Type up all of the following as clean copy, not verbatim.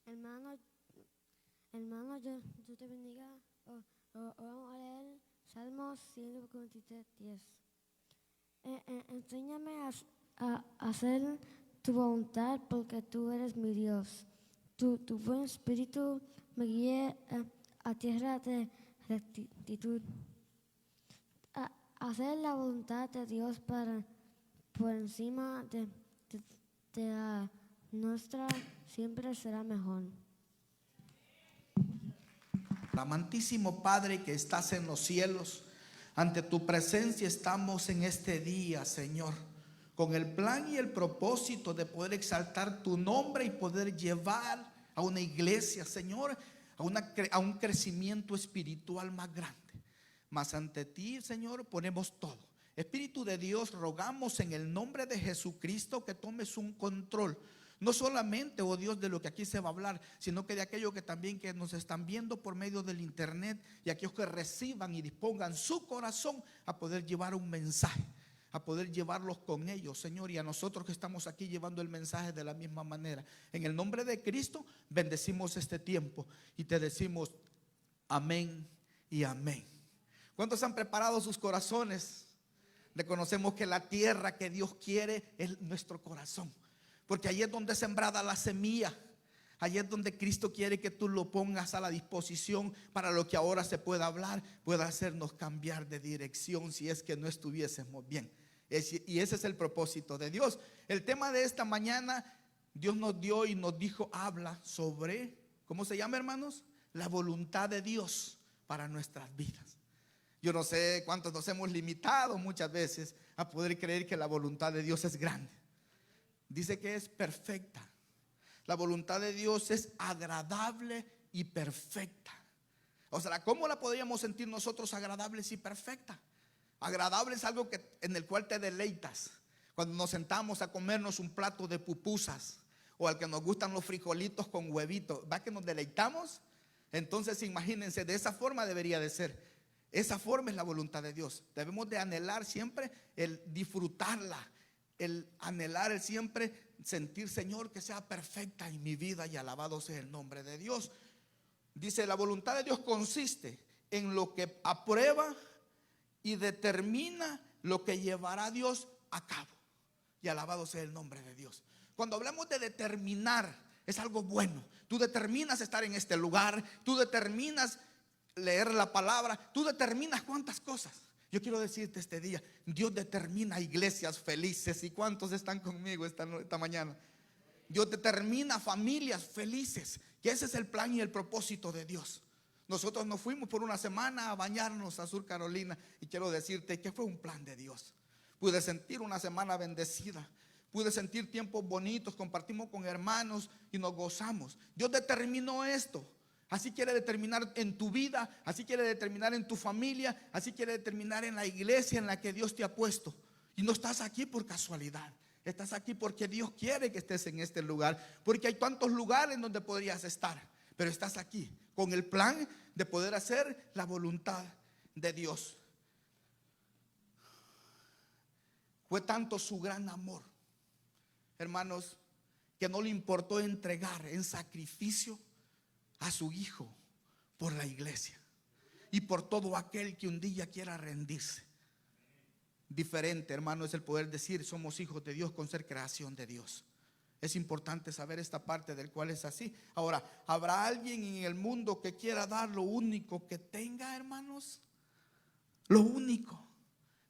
Hermano, hermano, yo te bendiga. Vamos a leer Salmos 143:10. Enséñame a hacer tu voluntad, porque tú eres mi Dios. Tu buen espíritu me guíe a tierra de rectitud. Hacer la voluntad de Dios por encima de la nuestra siempre será mejor. Amantísimo Padre que estás en los cielos, ante tu presencia estamos en este día, Señor, con el plan y el propósito de poder exaltar tu nombre y poder llevar a una iglesia, Señor, a un crecimiento espiritual más grande. Mas ante ti, Señor, ponemos todo. Espíritu de Dios, rogamos en el nombre de Jesucristo que tomes un control. No solamente, oh Dios, de lo que aquí se va a hablar, sino que de aquello que también que nos están viendo por medio del internet, y aquellos que reciban y dispongan su corazón a poder llevar un mensaje, a poder llevarlos con ellos, Señor, y a nosotros que estamos aquí llevando el mensaje de la misma manera. En el nombre de Cristo bendecimos este tiempo y te decimos amén y amén. ¿Cuántos han preparado sus corazones? Reconocemos que la tierra que Dios quiere es nuestro corazón, porque allí es donde es sembrada la semilla. Allí es donde Cristo quiere que tú lo pongas a la disposición para lo que ahora se pueda hablar, pueda hacernos cambiar de dirección si es que no estuviésemos bien. Y ese es el propósito de Dios. El tema de esta mañana, Dios nos dio y nos dijo, habla sobre, ¿cómo se llama, hermanos? La voluntad de Dios para nuestras vidas. Yo no sé cuántos nos hemos limitado muchas veces a poder creer que la voluntad de Dios es grande. Dice que es perfecta. La voluntad de Dios es agradable y perfecta. O sea, ¿cómo la podríamos sentir nosotros agradables y perfecta? Agradable es algo en el cual te deleitas. Cuando nos sentamos a comernos un plato de pupusas, o al que nos gustan los frijolitos con huevitos, ¿va que nos deleitamos? Entonces imagínense, de esa forma debería de ser. Esa forma es la voluntad de Dios. Debemos de anhelar siempre el disfrutarla, el anhelar el siempre sentir, Señor, que sea perfecta en mi vida, y alabado sea el nombre de Dios. Dice, la voluntad de Dios consiste en lo que aprueba y determina lo que llevará a Dios a cabo, y alabado sea el nombre de Dios. Cuando hablamos de determinar, es algo bueno. Tú determinas estar en este lugar, tú determinas leer la palabra, tú determinas cuántas cosas. Yo quiero decirte este día, Dios determina iglesias felices. ¿Y cuántos están conmigo esta mañana? Dios determina familias felices, que ese es el plan y el propósito de Dios. Nosotros nos fuimos por una semana a bañarnos a Sur Carolina, y quiero decirte que fue un plan de Dios. Pude sentir una semana bendecida, pude sentir tiempos bonitos, compartimos con hermanos y nos gozamos. Dios determinó esto. Así quiere determinar en tu vida, así quiere determinar en tu familia, así quiere determinar en la iglesia en la que Dios te ha puesto. Y no estás aquí por casualidad, estás aquí porque Dios quiere que estés en este lugar, porque hay tantos lugares donde podrías estar, pero estás aquí con el plan de poder hacer la voluntad de Dios. Fue tanto su gran amor, hermanos, que no le importó entregar en sacrificio a su Hijo por la iglesia y por todo aquel que un día quiera rendirse. Diferente, hermano, es el poder decir somos hijos de Dios con ser creación de Dios. Es importante saber esta parte del cual es así. Ahora, ¿habrá alguien en el mundo que quiera dar lo único que tenga, hermanos? Lo único.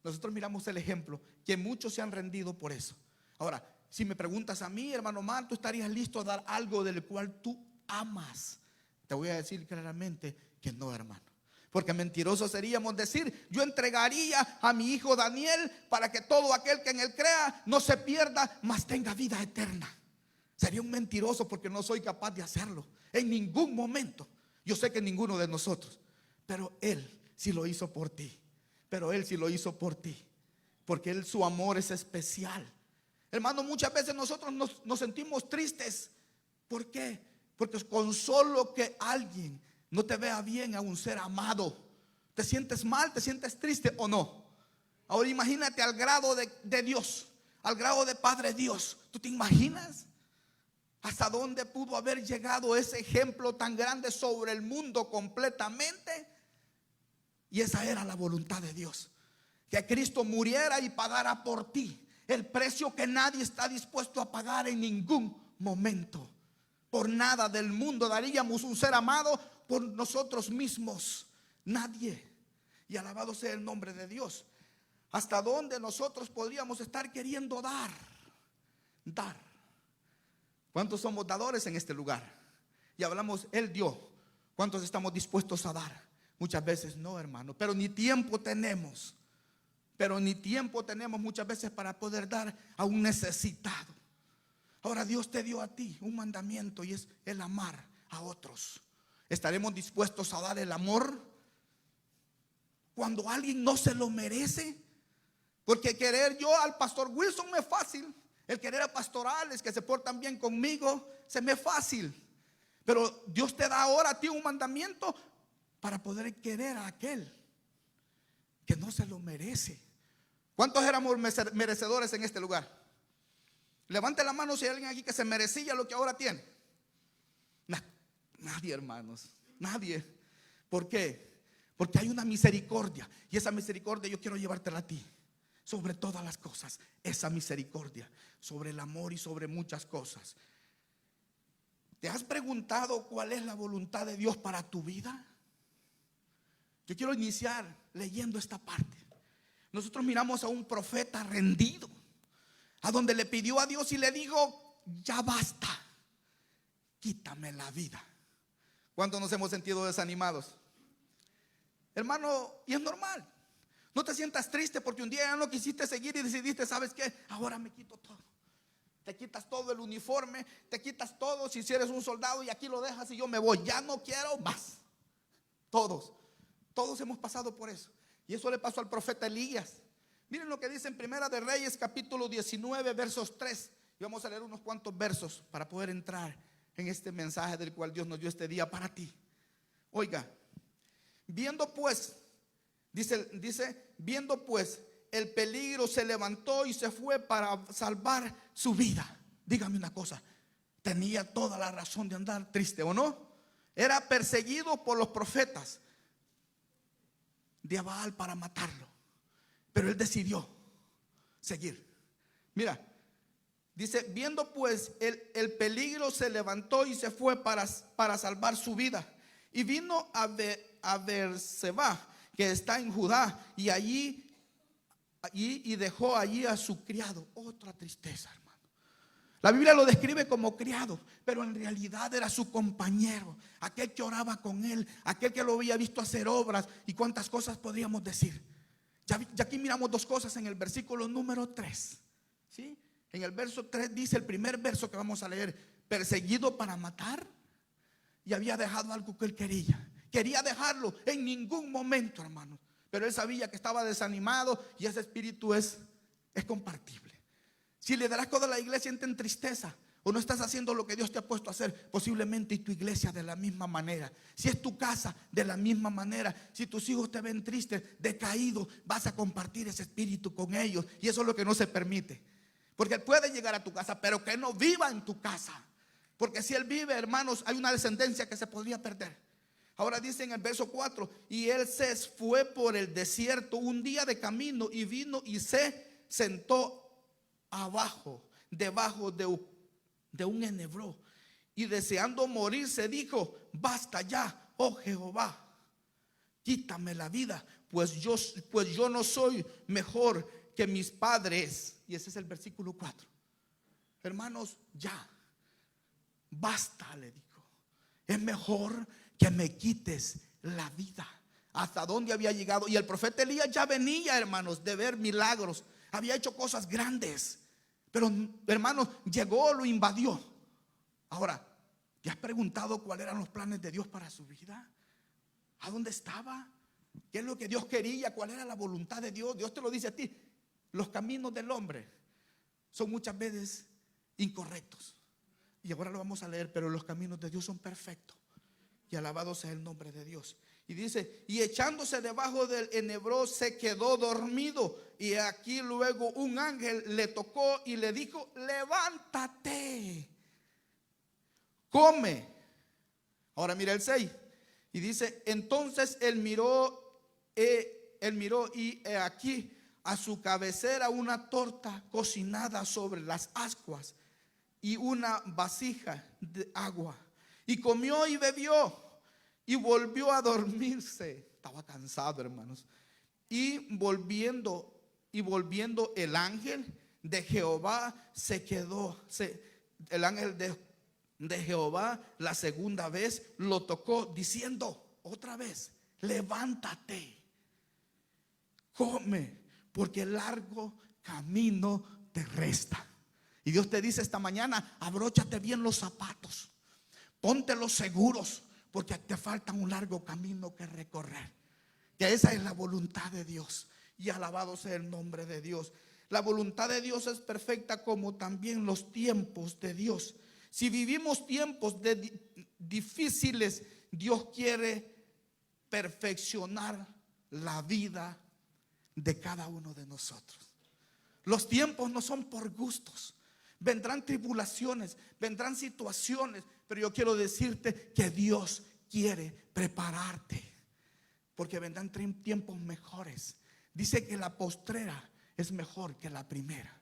Nosotros miramos el ejemplo, que muchos se han rendido por eso. Ahora, si me preguntas a mí, hermano Mar, ¿tú estarías listo a dar algo del cual tú amas? Te voy a decir claramente que no, hermano, porque mentirosos seríamos decir, yo entregaría a mi hijo Daniel para que todo aquel que en él crea no se pierda, mas tenga vida eterna. Sería un mentiroso, porque no soy capaz de hacerlo en ningún momento. Yo sé que ninguno de nosotros, pero Él sí lo hizo por ti. Pero Él sí lo hizo por ti, porque Él, su amor es especial. Hermano, muchas veces nosotros nos sentimos tristes. ¿Por qué? Porque con solo que alguien no te vea bien a un ser amado, te sientes mal, te sientes triste o no. Ahora imagínate al grado de Dios, al grado de Padre Dios. ¿Tú te imaginas? ¿Hasta dónde pudo haber llegado ese ejemplo tan grande sobre el mundo completamente? Y esa era la voluntad de Dios, que Cristo muriera y pagara por ti el precio que nadie está dispuesto a pagar en ningún momento. Por nada del mundo daríamos un ser amado por nosotros mismos. Nadie. Y alabado sea el nombre de Dios. ¿Hasta dónde nosotros podríamos estar queriendo dar? ¿Cuántos somos dadores en este lugar? Y hablamos, Él dio. ¿Cuántos estamos dispuestos a dar? Muchas veces no, hermano. Pero ni tiempo tenemos. Muchas veces para poder dar a un necesitado. Ahora Dios te dio a ti un mandamiento, y es el amar a otros. ¿Estaremos dispuestos a dar el amor cuando alguien no se lo merece? Porque querer yo al pastor Wilson me es fácil. El querer a pastorales que se portan bien conmigo se me es fácil. Pero Dios te da ahora a ti un mandamiento para poder querer a aquel que no se lo merece. ¿Cuántos éramos merecedores en este lugar? Levante la mano si hay alguien aquí que se merecía lo que ahora tiene. Nadie, hermanos, nadie. ¿Por qué? Porque hay una misericordia, y esa misericordia yo quiero llevártela a ti. Sobre todas las cosas, esa misericordia, sobre el amor y sobre muchas cosas. ¿Te has preguntado cuál es la voluntad de Dios para tu vida? Yo quiero iniciar leyendo esta parte. Nosotros miramos a un profeta rendido, a donde le pidió a Dios y le dijo: ya basta, quítame la vida. ¿Cuántos nos hemos sentido desanimados? Hermano, y es normal. No te sientas triste porque un día ya no quisiste seguir y decidiste, ¿sabes qué? Ahora me quito todo. Te quitas todo el uniforme, te quitas todo si eres un soldado, y aquí lo dejas y yo me voy. Ya no quiero más. Todos hemos pasado por eso. Y eso le pasó al profeta Elías. Miren lo que dice en Primera de Reyes capítulo 19 versos 3. Y vamos a leer unos cuantos versos para poder entrar en este mensaje del cual Dios nos dio este día para ti. Oiga, viendo pues el peligro, se levantó y se fue para salvar su vida. Dígame una cosa, tenía toda la razón de andar triste, ¿o no? Era perseguido por los profetas de Baal para matarlo, pero él decidió seguir. Mira, dice, viendo pues el peligro, se levantó y se fue para salvar su vida. Y vino a Beerseba, que está en Judá, y dejó allí a su criado. Otra tristeza, hermano. La Biblia lo describe como criado, pero en realidad era su compañero, aquel que oraba con él, aquel que lo había visto hacer obras, y cuántas cosas podríamos decir. Ya aquí miramos dos cosas en el versículo número 3, ¿sí? En el verso 3 dice, el primer verso que vamos a leer: perseguido para matar, y había dejado algo que él quería dejarlo en ningún momento, hermano, pero él sabía que estaba desanimado, y ese espíritu es compartible. Si el liderazgo de la iglesia entra en tristeza, o no estás haciendo lo que Dios te ha puesto a hacer, posiblemente y tu iglesia de la misma manera. Si es tu casa, de la misma manera. Si tus hijos te ven tristes, decaído, vas a compartir ese espíritu con ellos, y eso es lo que no se permite. Porque él puede llegar a tu casa, pero que no viva en tu casa. Porque si él vive, hermanos, hay una descendencia que se podría perder. Ahora dice en el verso 4: y él se fue por el desierto un día de camino, y vino y se sentó debajo de un enebro, y deseando morirse dijo: basta ya, oh Jehová, quítame la vida, pues yo no soy mejor que mis padres. Y ese es el versículo 4. Hermanos, ya basta, le dijo. Es mejor que me quites la vida. ¿Hasta dónde había llegado? Y el profeta Elías ya venía, hermanos, de ver milagros. Había hecho cosas grandes, pero, hermanos, llegó, lo invadió. Ahora, ¿te has preguntado cuáles eran los planes de Dios para su vida? ¿A dónde estaba? ¿Qué es lo que Dios quería? ¿Cuál era la voluntad de Dios? Dios te lo dice a ti. Los caminos del hombre son muchas veces incorrectos. Y ahora lo vamos a leer, pero los caminos de Dios son perfectos. Y alabado sea el nombre de Dios. Y dice, y echándose debajo del enebro se quedó dormido. Y aquí luego un ángel le tocó y le dijo: levántate, come. Ahora mira el 6. Y dice, entonces él miró y he aquí a su cabecera una torta cocinada sobre las ascuas y una vasija de agua. Y comió y bebió y volvió a dormirse. Estaba cansado, hermanos. Y volviendo el ángel de Jehová se quedó. El ángel de Jehová la segunda vez lo tocó diciendo otra vez, levántate, come, porque largo camino te resta. Y Dios te dice esta mañana, abróchate bien los zapatos, póntelos seguros, porque te falta un largo camino que recorrer. Que esa es la voluntad de Dios. Y alabado sea el nombre de Dios. La voluntad de Dios es perfecta, como también los tiempos de Dios. Si vivimos tiempos difíciles, Dios quiere perfeccionar la vida de cada uno de nosotros. Los tiempos no son por gustos. Vendrán tribulaciones, vendrán situaciones, pero yo quiero decirte que Dios quiere prepararte, porque vendrán tiempos mejores. Dice que la postrera es mejor que la primera.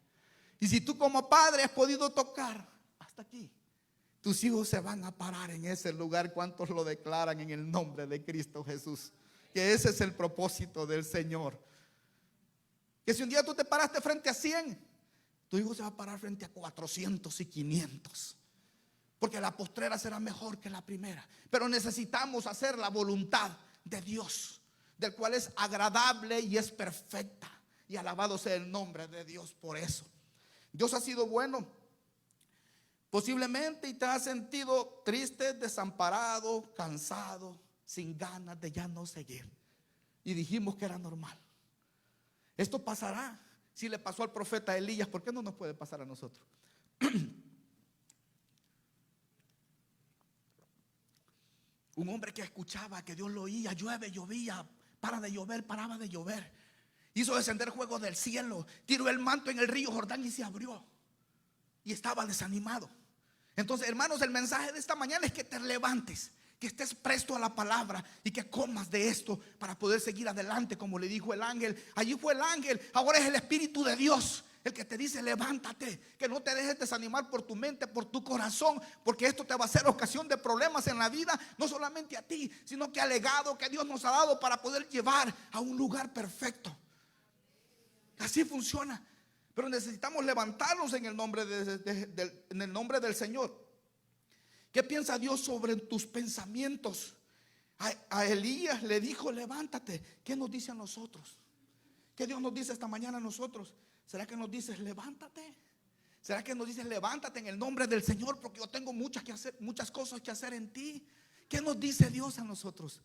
Y si tú como padre has podido tocar hasta aquí, tus hijos se van a parar en ese lugar. ¿Cuántos lo declaran en el nombre de Cristo Jesús? Que ese es el propósito del Señor. Que si un día tú te paraste frente a 100, tu hijo se va a parar frente a 400 y 500. Porque la postrera será mejor que la primera. Pero necesitamos hacer la voluntad de Dios, del cual es agradable y es perfecta. Y alabado sea el nombre de Dios por eso. Dios ha sido bueno. Posiblemente y te has sentido triste, desamparado, cansado, sin ganas de ya no seguir. Y dijimos que era normal. Esto pasará. Si le pasó al profeta Elías, ¿por qué no nos puede pasar a nosotros? Un hombre que escuchaba que Dios lo oía, llueve, llovía, para de llover, paraba de llover. Hizo descender fuego del cielo, tiró el manto en el río Jordán y se abrió. Y estaba desanimado. Entonces, hermanos, el mensaje de esta mañana es que te levantes, que estés presto a la palabra y que comas de esto para poder seguir adelante, como le dijo el ángel. Allí fue el ángel, ahora es el Espíritu de Dios el que te dice levántate, que no te dejes desanimar por tu mente, por tu corazón, porque esto te va a ser ocasión de problemas en la vida, no solamente a ti, sino que al legado que Dios nos ha dado para poder llevar a un lugar perfecto. Así funciona. Pero necesitamos levantarnos en el nombre en el nombre del Señor. ¿Qué piensa Dios sobre tus pensamientos? A Elías le dijo levántate. ¿Qué nos dice a nosotros? ¿Qué Dios nos dice esta mañana a nosotros? ¿Será que nos dice levántate? ¿Será que nos dice levántate en el nombre del Señor? Porque yo tengo muchas cosas que hacer en ti. ¿Qué nos dice Dios a nosotros?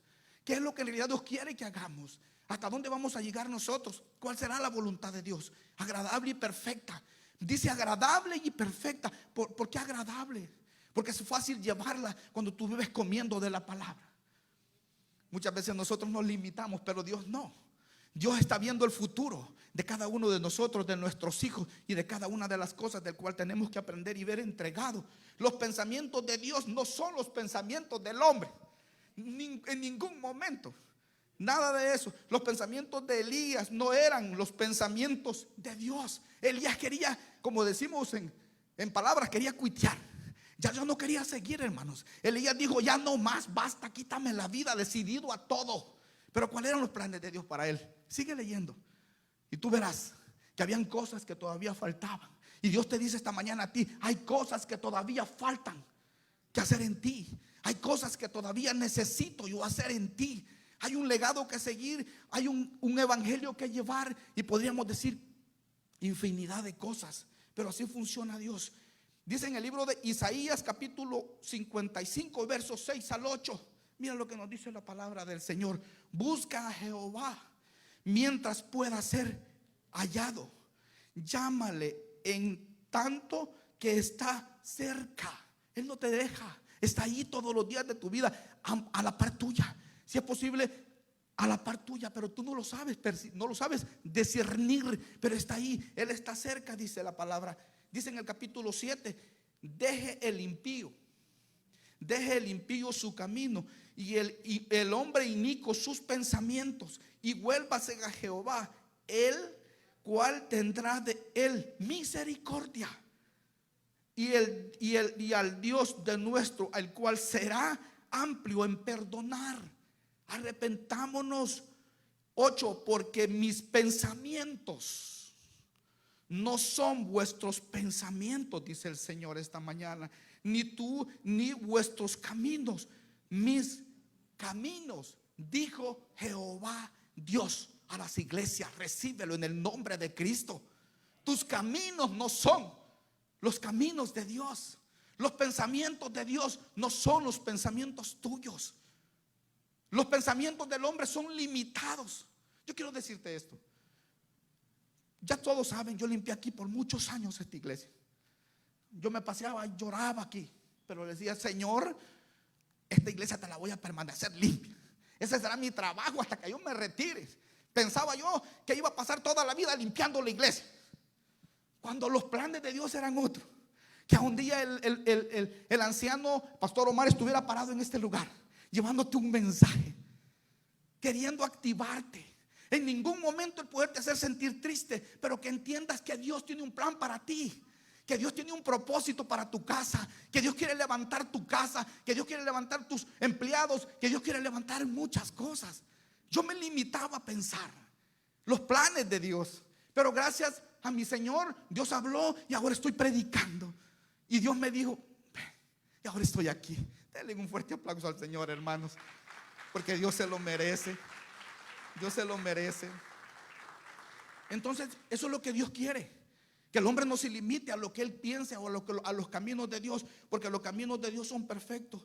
¿Qué es lo que en realidad Dios quiere que hagamos? ¿Hasta dónde vamos a llegar nosotros? ¿Cuál será la voluntad de Dios? Agradable y perfecta. Dice agradable y perfecta. ¿Por qué agradable? Porque es fácil llevarla cuando tú vives comiendo de la palabra. Muchas veces nosotros nos limitamos, pero Dios no. Dios está viendo el futuro de cada uno de nosotros, de nuestros hijos y de cada una de las cosas del cual tenemos que aprender y ver entregado. Los pensamientos de Dios no son los pensamientos del hombre. En ningún momento. Nada de eso. Los pensamientos de Elías no eran los pensamientos de Dios. Elías quería, como decimos en palabras, quería cuitear. Ya yo no quería seguir, hermanos. Elías dijo, ya no más, basta, quítame la vida, decidido a todo. Pero ¿cuáles eran los planes de Dios para él? Sigue leyendo y tú verás que habían cosas que todavía faltaban. Y Dios te dice esta mañana a ti, hay cosas que todavía faltan que hacer en ti. Hay cosas que todavía necesito yo hacer en ti. Hay un legado que seguir, hay un evangelio que llevar y podríamos decir infinidad de cosas. Pero así funciona Dios. Dice en el libro de Isaías capítulo 55 versos 6 al 8. Mira lo que nos dice la palabra del Señor. Busca a Jehová mientras pueda ser hallado. Llámale en tanto que está cerca. Él no te deja. Está ahí todos los días de tu vida, a la par tuya. Si es posible, a la par tuya, pero tú no lo sabes, discernir, pero está ahí. Él está cerca, dice la palabra. Dice en el capítulo 7, deje el impío deje el impío su camino y el hombre inicuo sus pensamientos, y vuélvase a Jehová, el cual tendrá de él misericordia, y al Dios de nuestro, al cual será amplio en perdonar. Arrepentámonos. 8, porque mis pensamientos no son vuestros pensamientos, dice el Señor esta mañana, ni tú ni vuestros caminos, mis caminos, dijo Jehová Dios a las iglesias. Recíbelo en el nombre de Cristo. Tus caminos no son los caminos de Dios. Los pensamientos de Dios no son los pensamientos tuyos. Los pensamientos del hombre son limitados. Yo quiero decirte esto. Ya todos saben, yo limpié aquí por muchos años esta iglesia. Yo me paseaba y lloraba aquí, pero le decía: Señor, esta iglesia te la voy a permanecer limpia. Ese será mi trabajo hasta que yo me retire. Pensaba yo que iba a pasar toda la vida limpiando la iglesia, cuando los planes de Dios eran otros. Que un día el anciano Pastor Omar estuviera parado en este lugar, llevándote un mensaje, queriendo activarte. En ningún momento el poderte hacer sentir triste, pero que entiendas que Dios tiene un plan para ti, que Dios tiene un propósito para tu casa, que Dios quiere levantar tu casa, que Dios quiere levantar tus empleados, que Dios quiere levantar muchas cosas. Yo me limitaba a pensar los planes de Dios, pero gracias a mi Señor, Dios habló y ahora estoy predicando. Y Dios me dijo: y ahora estoy aquí. Denle un fuerte aplauso al Señor, hermanos, porque Dios se lo merece. Dios se lo merece. Entonces, eso es lo que Dios quiere, que el hombre no se limite a lo que él piense o a los caminos de Dios, porque los caminos de Dios son perfectos.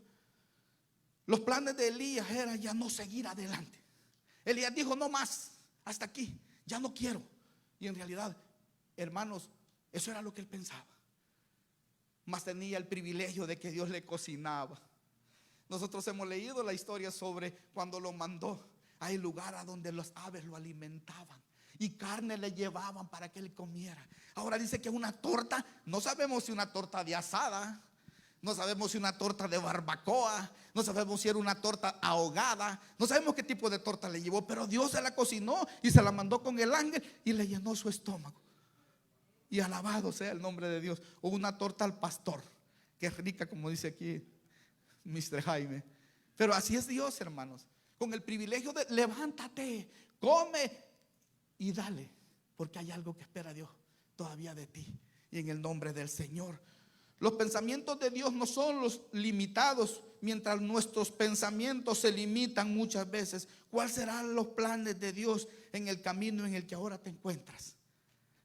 Los planes de Elías era ya no seguir adelante. Elías dijo: no más, hasta aquí, ya no quiero. Y en realidad, hermanos, eso era lo que él pensaba. Mas tenía el privilegio de que Dios le cocinaba. Nosotros hemos leído la historia sobre cuando lo mandó. Hay lugar a donde las aves lo alimentaban y carne le llevaban para que él comiera. Ahora dice que una torta, no sabemos si una torta de asada, no sabemos si una torta de barbacoa, no sabemos si era una torta ahogada, no sabemos qué tipo de torta le llevó, pero Dios se la cocinó y se la mandó con el ángel y le llenó su estómago. Y alabado sea el nombre de Dios. O una torta al pastor, que es rica, como dice aquí Mr. Jaime. Pero así es Dios, hermanos, con el privilegio de levántate, come y dale, porque hay algo que espera Dios todavía de ti. Y en el nombre del Señor, los pensamientos de Dios no son los limitados. Mientras nuestros pensamientos se limitan muchas veces, ¿cuáles serán los planes de Dios en el camino en el que ahora te encuentras?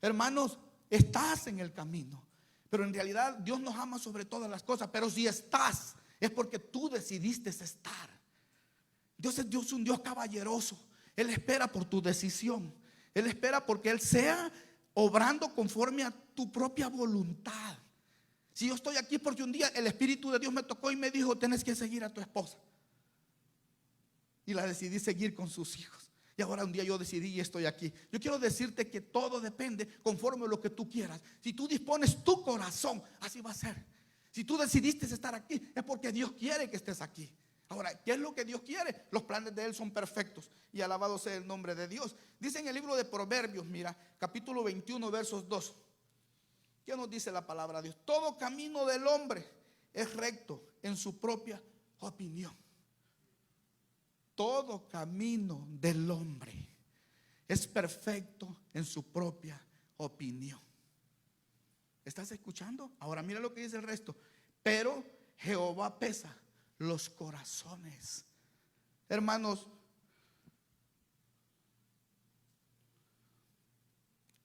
Hermanos, estás en el camino, pero en realidad Dios nos ama sobre todas las cosas. Pero si estás, es porque tú decidiste estar. Dios es un Dios caballeroso. Él espera por tu decisión. Él espera porque Él sea obrando conforme a tu propia voluntad. Si yo estoy aquí porque un día el Espíritu de Dios me tocó y me dijo: tienes que seguir a tu esposa, y la decidí seguir con sus hijos, y ahora un día yo decidí y estoy aquí. Yo quiero decirte que todo depende conforme a lo que tú quieras. Si tú dispones tu corazón, así va a ser. Si tú decidiste estar aquí, es porque Dios quiere que estés aquí. Ahora, ¿qué es lo que Dios quiere? Los planes de Él son perfectos, y alabado sea el nombre de Dios. Dice en el libro de Proverbios, mira, capítulo 21, versos 2. ¿Qué nos dice la palabra de Dios? Todo camino del hombre es recto en su propia opinión. Todo camino del hombre es perfecto en su propia opinión. ¿Estás escuchando? Ahora mira lo que dice el resto. Pero Jehová pesa los corazones. Hermanos,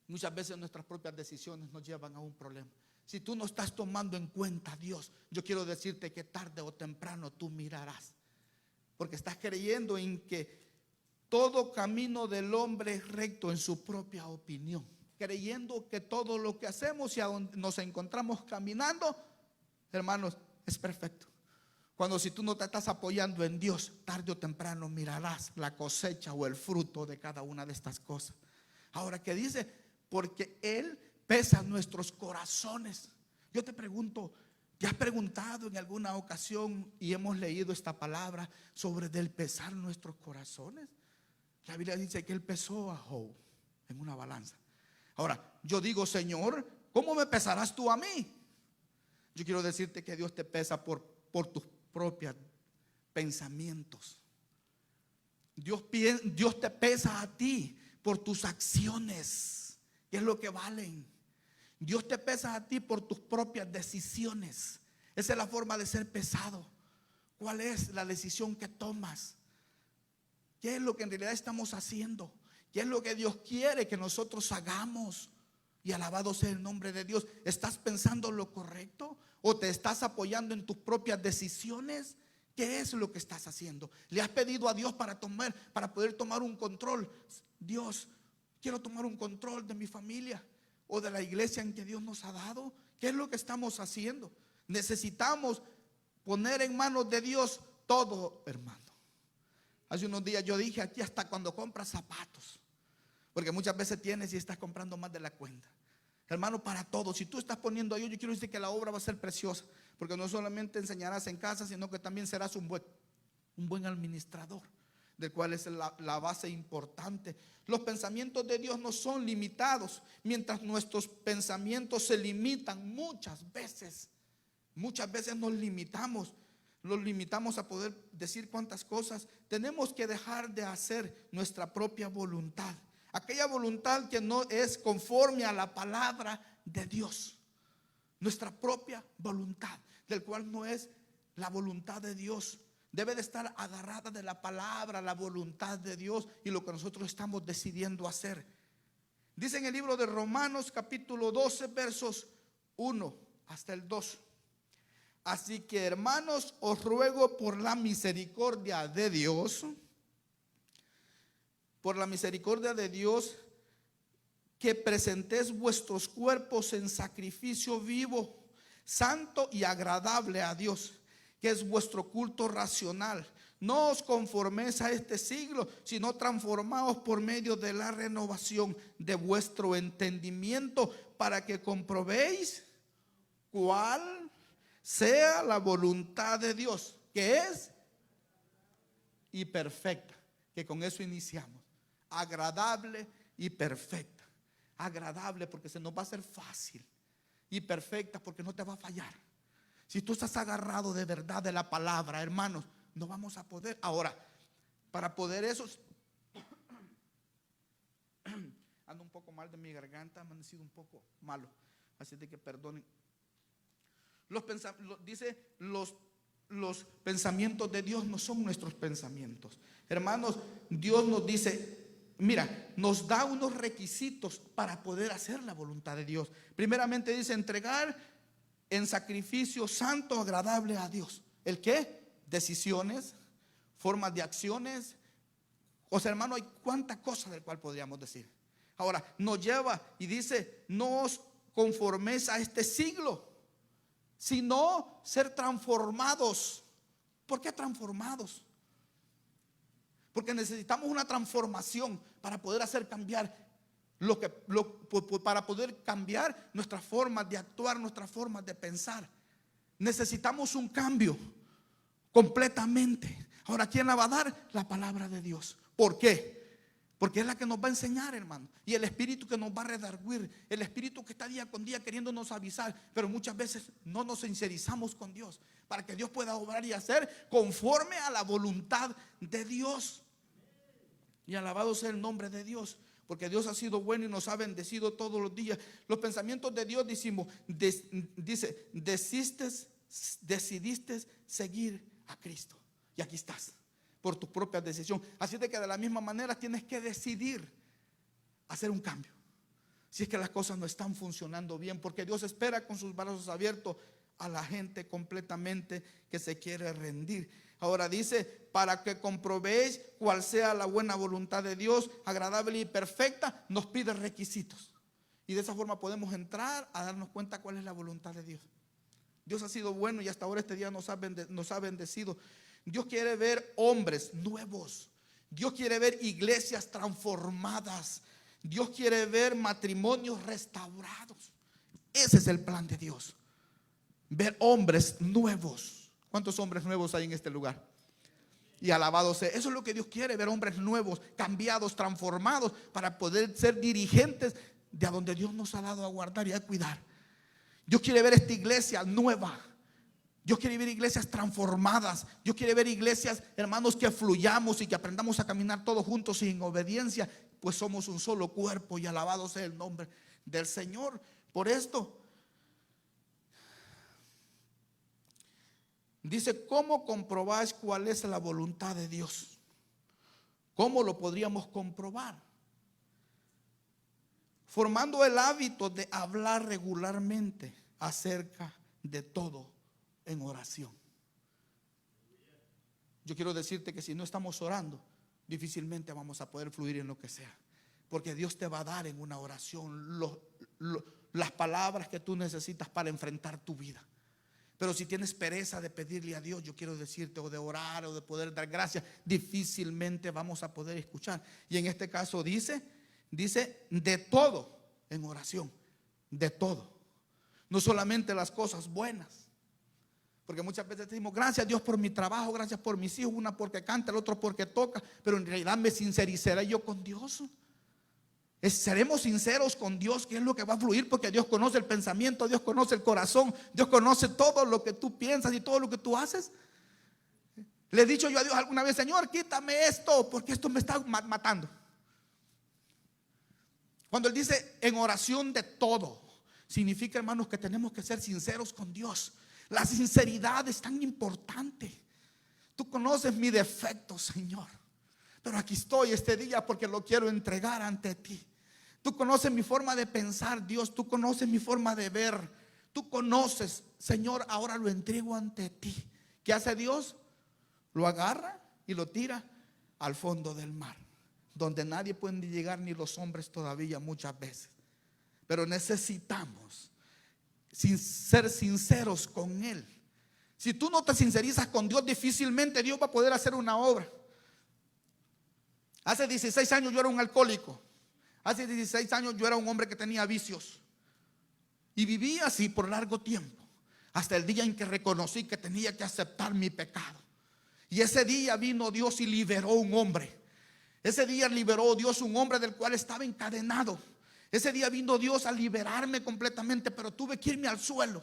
muchas veces nuestras propias decisiones nos llevan a un problema. Si tú no estás tomando en cuenta a Dios, yo quiero decirte que tarde o temprano tú mirarás, porque estás creyendo en que todo camino del hombre es recto en su propia opinión, creyendo que todo lo que hacemos y a donde nos encontramos caminando, hermanos, es perfecto. Cuando si tú no te estás apoyando en Dios, tarde o temprano mirarás la cosecha o el fruto de cada una de estas cosas. Ahora, ¿qué dice? Porque Él pesa nuestros corazones. Yo te pregunto, ¿Te has preguntado en alguna ocasión y hemos leído esta palabra sobre del pesar nuestros corazones? La Biblia dice que Él pesó a Job en una balanza. Ahora, yo digo, Señor, ¿cómo me pesarás tú a mí? Yo quiero decirte que Dios te pesa por tus propios pensamientos. Dios te pesa a ti por tus acciones, que es lo que valen. Dios te pesa a ti por tus propias decisiones. Esa es la forma de ser pesado. ¿Cuál es la decisión que tomas? ¿Qué es lo que en realidad estamos haciendo? ¿Qué es lo que Dios quiere que nosotros hagamos? Y alabado sea el nombre de Dios. ¿Estás pensando lo correcto o te estás apoyando en tus propias decisiones? ¿Qué es lo que estás haciendo? ¿Le has pedido a Dios para poder tomar un control? Dios, quiero tomar un control de mi familia o de la iglesia en que Dios nos ha dado. ¿Qué es lo que estamos haciendo? Necesitamos poner en manos de Dios todo, hermano. Hace unos días yo dije aquí, hasta cuando compras zapatos, porque muchas veces tienes y estás comprando más de la cuenta. Hermano, para todo, si tú estás poniendo a Dios, yo quiero decir que la obra va a ser preciosa, porque no solamente enseñarás en casa, sino que también serás un buen administrador, del cual es la base importante. Los pensamientos de Dios no son limitados, mientras nuestros pensamientos se limitan muchas veces nos limitamos a poder decir cuántas cosas. Tenemos que dejar de hacer nuestra propia voluntad, aquella voluntad que no es conforme a la palabra de Dios. Nuestra propia voluntad, del cual no es la voluntad de Dios, debe de estar agarrada de la palabra, la voluntad de Dios y lo que nosotros estamos decidiendo hacer. Dice en el libro de Romanos capítulo 12 versos 1 hasta el 2. Así que, hermanos, os ruego por la misericordia de Dios, que presentéis vuestros cuerpos en sacrificio vivo, santo y agradable a Dios, que es vuestro culto racional. No os conforméis a este siglo, sino transformaos por medio de la renovación de vuestro entendimiento, para que comprobéis cuál sea la voluntad de Dios, que es y perfecta. Que con eso iniciamos. Agradable y perfecta. Agradable porque se nos va a hacer fácil, y perfecta porque no te va a fallar. Si tú estás agarrado de verdad de la palabra, hermanos, no vamos a poder. Ahora, para poder eso, ando un poco mal de mi garganta, me han sido un poco malo, así de que perdonen. Los pensamientos de Dios no son nuestros pensamientos. Hermanos, Dios nos dice, mira, nos da unos requisitos para poder hacer la voluntad de Dios. Primeramente dice entregar en sacrificio santo, agradable a Dios. ¿El qué? Decisiones, formas de acciones. O sea, hermano, hay cuánta cosa del cual podríamos decir. Ahora, nos lleva y dice, no os conforméis a este siglo, sino ser transformados. ¿Por qué transformados? Porque necesitamos una transformación para poder hacer cambiar para poder cambiar nuestras formas de actuar, nuestras formas de pensar. Necesitamos un cambio completamente. Ahora, ¿quién la va a dar? La palabra de Dios. ¿Por qué? Porque es la que nos va a enseñar, hermano. Y el Espíritu que nos va a redarguir. El Espíritu que está día con día queriéndonos avisar. Pero muchas veces no nos sincerizamos con Dios, para que Dios pueda obrar y hacer conforme a la voluntad de Dios. Y alabado sea el nombre de Dios, porque Dios ha sido bueno y nos ha bendecido todos los días. Los pensamientos de Dios, dice, decidiste seguir a Cristo. Y aquí estás, por tu propia decisión. Así de que de la misma manera tienes que decidir hacer un cambio. Si es que las cosas no están funcionando bien, porque Dios espera con sus brazos abiertos a la gente completamente que se quiere rendir. Ahora dice, para que comprobéis cuál sea la buena voluntad de Dios, agradable y perfecta. Nos pide requisitos. Y de esa forma podemos entrar a darnos cuenta cuál es la voluntad de Dios. Dios ha sido bueno y hasta ahora este día nos ha bendecido. Dios quiere ver hombres nuevos. Dios quiere ver iglesias transformadas. Dios quiere ver matrimonios restaurados. Ese es el plan de Dios. ver hombres nuevos. ¿Cuántos hombres nuevos hay en este lugar? Y alabado sea. Eso es lo que Dios quiere, ver hombres nuevos, cambiados, transformados, para poder ser dirigentes de a donde Dios nos ha dado a guardar y a cuidar. Dios quiere ver esta iglesia nueva. Dios quiere ver iglesias transformadas. Dios quiere ver iglesias, hermanos, que fluyamos y que aprendamos a caminar todos juntos y en obediencia, pues somos un solo cuerpo, y alabado sea el nombre del Señor. Por esto dice: ¿cómo comprobáis cuál es la voluntad de Dios? ¿Cómo lo podríamos comprobar? Formando el hábito de hablar regularmente acerca de todo en oración. Yo quiero decirte que si no estamos orando, difícilmente vamos a poder fluir en lo que sea, porque Dios te va a dar en una oración las palabras que tú necesitas para enfrentar tu vida. Pero si tienes pereza de pedirle a Dios, yo quiero decirte, o de orar o de poder dar gracias, difícilmente vamos a poder escuchar. Y en este caso dice de todo en oración, de todo. No solamente las cosas buenas, porque muchas veces decimos: gracias Dios por mi trabajo, gracias por mis hijos, una porque canta, el otro porque toca, pero en realidad me sinceraré yo con Dios. Seremos sinceros con Dios, que es lo que va a fluir, porque Dios conoce el pensamiento, Dios conoce el corazón, Dios conoce todo lo que tú piensas y todo lo que tú haces. Le he dicho yo a Dios alguna vez: Señor, quítame esto, porque esto me está matando. Cuando Él dice en oración de todo, significa, hermanos, que tenemos que ser sinceros con Dios. La sinceridad es tan importante. Tú conoces mi defecto, Señor, pero aquí estoy este día porque lo quiero entregar ante ti. Tú conoces mi forma de pensar, Dios. Tú conoces mi forma de ver. Tú conoces, Señor, ahora lo entrego ante ti. ¿Qué hace Dios? Lo agarra y lo tira al fondo del mar, donde nadie puede llegar, ni los hombres todavía muchas veces. Pero necesitamos ser sinceros con Él. Si tú no te sincerizas con Dios, difícilmente Dios va a poder hacer una obra. Hace 16 años yo era un alcohólico. Hace 16 años yo era un hombre que tenía vicios. Y viví así por largo tiempo, hasta el día en que reconocí que tenía que aceptar mi pecado. Y ese día vino Dios y liberó un hombre. Ese día liberó Dios un hombre del cual estaba encadenado. Ese día vino Dios a liberarme completamente, pero tuve que irme al suelo,